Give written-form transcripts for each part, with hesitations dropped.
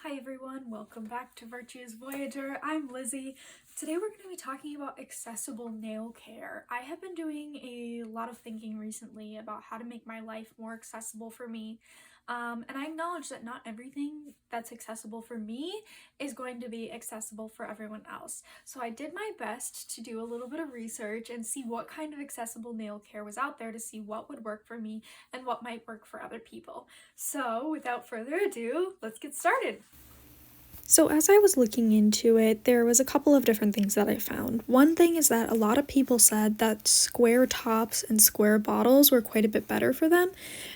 Hi everyone, welcome back to Virtue's Voyager. I'm Lizzie. Today we're going to be talking about accessible nail care. I have been doing a lot of thinking recently about how to make my life more accessible for me. And I acknowledge that not everything that's accessible for me is going to be accessible for everyone else. So I did my best to do a little bit of research and see what kind of accessible nail care was out there to see what would work for me and what might work for other people. So without further ado, let's get started. So as I was looking into it, there was a couple of different things that I found. One thing is that a lot of people said that square tops and square bottles were quite a bit better for them.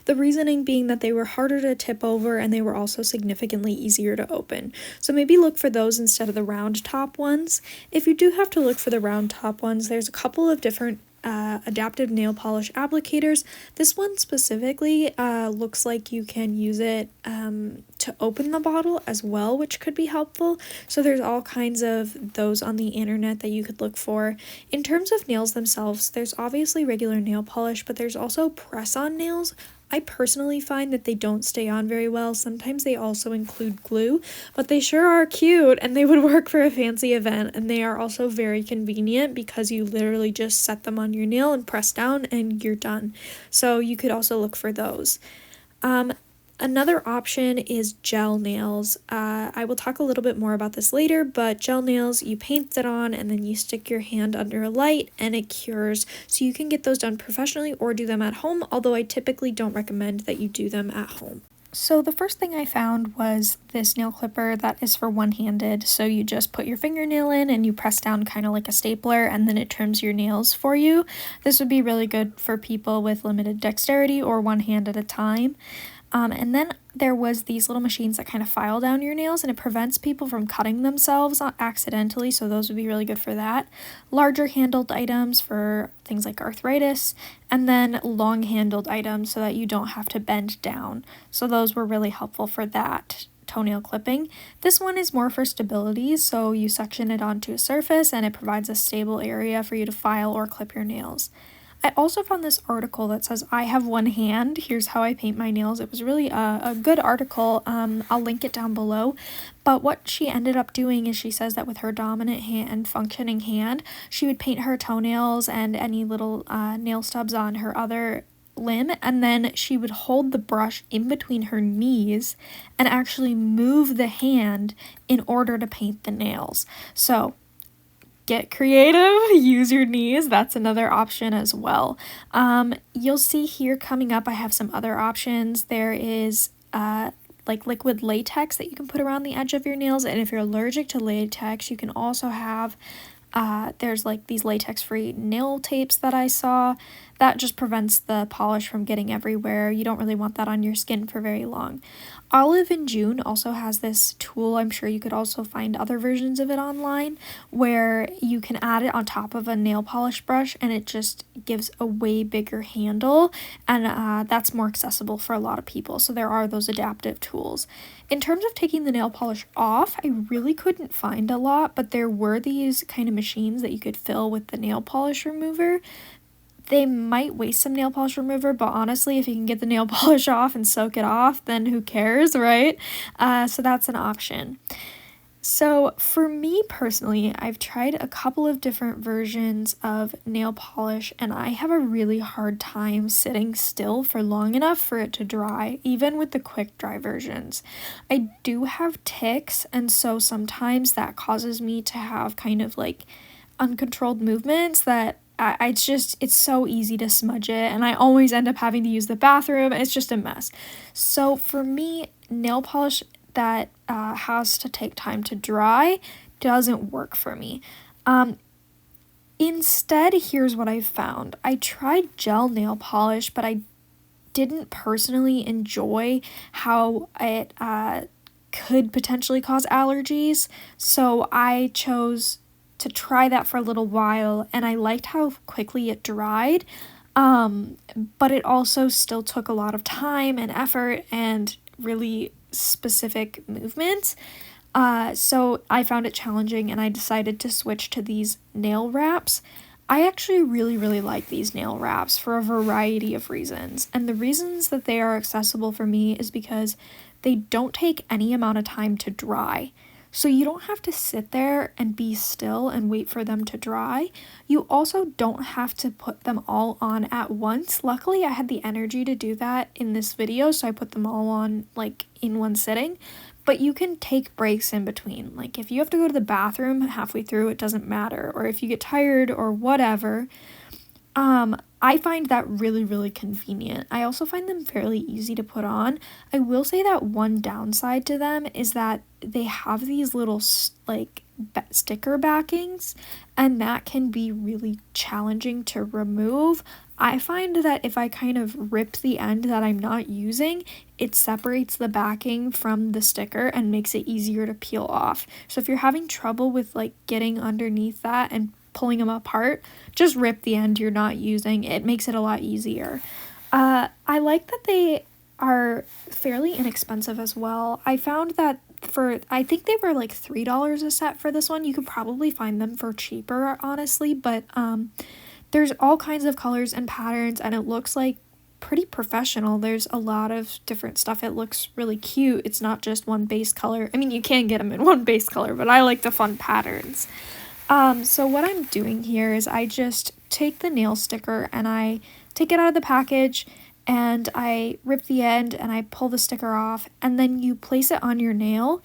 The reasoning being that they were harder to tip over and they were also significantly easier to open. So maybe look for those instead of the round top ones. If you do have to look for the round top ones, there's a couple of different adaptive nail polish applicators. This one specifically looks like you can use it to open the bottle as well, which could be helpful. So there's all kinds of those on the internet that you could look for. In terms of nails themselves, there's obviously regular nail polish, but there's also press-on nails. I personally find that they don't stay on very well. Sometimes they also include glue, but they sure are cute and they would work for a fancy event, and they are also very convenient because you literally just set them on your nail and press down and you're done. So you could also look for those. Another option is gel nails. I will talk a little bit more about this later, but gel nails, you paint it on and then you stick your hand under a light and it cures. So you can get those done professionally or do them at home, although I typically don't recommend that you do them at home. So the first thing I found was this nail clipper that is for one-handed. So you just put your fingernail in and you press down kind of like a stapler and then it trims your nails for you. This would be really good for people with limited dexterity or one hand at a time. And then there was these little machines that kind of file down your nails and it prevents people from cutting themselves accidentally, so those would be really good for that. Larger handled items for things like arthritis, and then long handled items so that you don't have to bend down. So those were really helpful for that toenail clipping. This one is more for stability, so you suction it onto a surface and it provides a stable area for you to file or clip your nails. I also found this article that says I have one hand, here's how I paint my nails. It was really a good article. I'll link it down below. But what she ended up doing is she says that with her dominant hand, functioning hand, she would paint her toenails and any little nail stubs on her other limb, and then she would hold the brush in between her knees and actually move the hand in order to paint the nails. So get creative, use your knees. That's another option as well. You'll see here coming up, I have some other options. There is like liquid latex that you can put around the edge of your nails. And if you're allergic to latex, you can also have, there's like these latex-free nail tapes that I saw. That just prevents the polish from getting everywhere. You don't really want that on your skin for very long. Olive and June also has this tool. I'm sure you could also find other versions of it online where you can add it on top of a nail polish brush and it just gives a way bigger handle, and that's more accessible for a lot of people. So there are those adaptive tools. In terms of taking the nail polish off, I really couldn't find a lot, but there were these kind of machines that you could fill with the nail polish remover. They might waste some nail polish remover, but honestly, if you can get the nail polish off and soak it off, then who cares, right? So that's an option. So for me personally, I've tried a couple of different versions of nail polish, and I have a really hard time sitting still for long enough for it to dry, even with the quick dry versions. I do have tics, and so sometimes that causes me to have kind of like uncontrolled movements that it's so easy to smudge it, and I always end up having to use the bathroom. It's just a mess. So for me, nail polish that has to take time to dry doesn't work for me. Instead, here's what I found. I tried gel nail polish, but I didn't personally enjoy how it could potentially cause allergies, so I chose to try that for a little while, and I liked how quickly it dried, but it also still took a lot of time and effort and really specific movements. So I found it challenging and I decided to switch to these nail wraps. I actually really like these nail wraps for a variety of reasons, and the reasons that they are accessible for me is because they don't take any amount of time to dry. So you don't have to sit there and be still and wait for them to dry. You also don't have to put them all on at once. Luckily, I had the energy to do that in this video, so I put them all on like in one sitting. But you can take breaks in between. Like if you have to go to the bathroom halfway through, it doesn't matter. Or if you get tired or whatever. I find that really, really convenient. I also find them fairly easy to put on. I will say that one downside to them is that they have these little like sticker backings, and that can be really challenging to remove. I find that if I kind of rip the end that I'm not using, it separates the backing from the sticker and makes it easier to peel off. So if you're having trouble with like getting underneath that and pulling them apart, just rip the end you're not using. It makes it a lot easier. I like that they are fairly inexpensive as well. I found that I think they were like $3 a set for this one. You could probably find them for cheaper, honestly, but there's all kinds of colors and patterns, and it looks like pretty professional. There's a lot of different stuff. It looks really cute. It's not just one base color. I mean, you can get them in one base color, but I like the fun patterns. So what I'm doing here is I just take the nail sticker and I take it out of the package and I rip the end and I pull the sticker off, and then you place it on your nail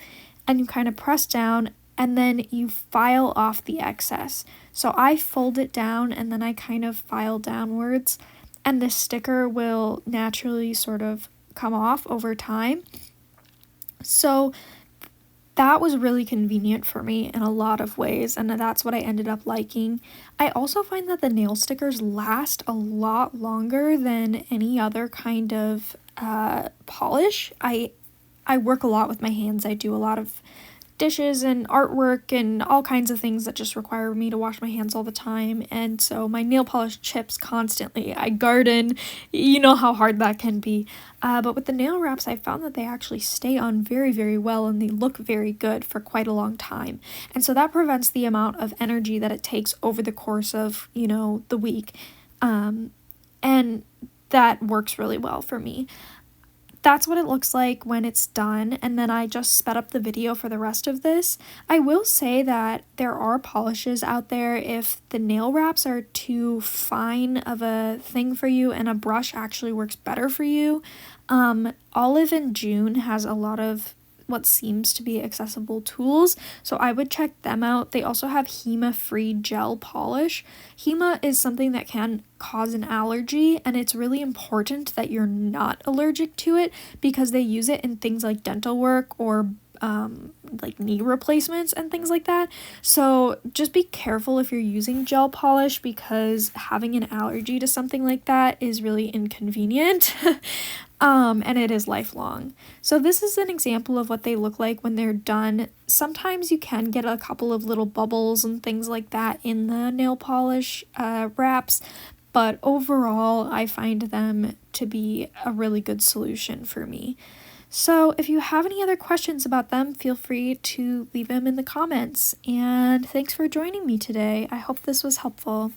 and you kind of press down and then you file off the excess. So I fold it down and then I kind of file downwards, and the sticker will naturally sort of come off over time. So that was really convenient for me in a lot of ways, and that's what I ended up liking. I also find that the nail stickers last a lot longer than any other kind of polish. I work a lot with my hands. I do a lot of dishes and artwork and all kinds of things that just require me to wash my hands all the time, and so my nail polish chips constantly. I garden, you know how hard that can be, but with the nail wraps I found that they actually stay on very, very well, and they look very good for quite a long time, and so that prevents the amount of energy that it takes over the course of, you know, the week, and that works really well for me. That's what it looks like when it's done, and then I just sped up the video for the rest of this. I will say that there are polishes out there if the nail wraps are too fine of a thing for you and a brush actually works better for you. Olive and June has a lot of what seems to be accessible tools, so I would check them out. They also have HEMA-free gel polish. HEMA is something that can cause an allergy, and it's really important that you're not allergic to it because they use it in things like dental work or like knee replacements and things like that. So just be careful if you're using gel polish, because having an allergy to something like that is really inconvenient. And it is lifelong. So this is an example of what they look like when they're done. Sometimes you can get a couple of little bubbles and things like that in the nail polish wraps, but overall I find them to be a really good solution for me. So if you have any other questions about them, feel free to leave them in the comments. And thanks for joining me today. I hope this was helpful.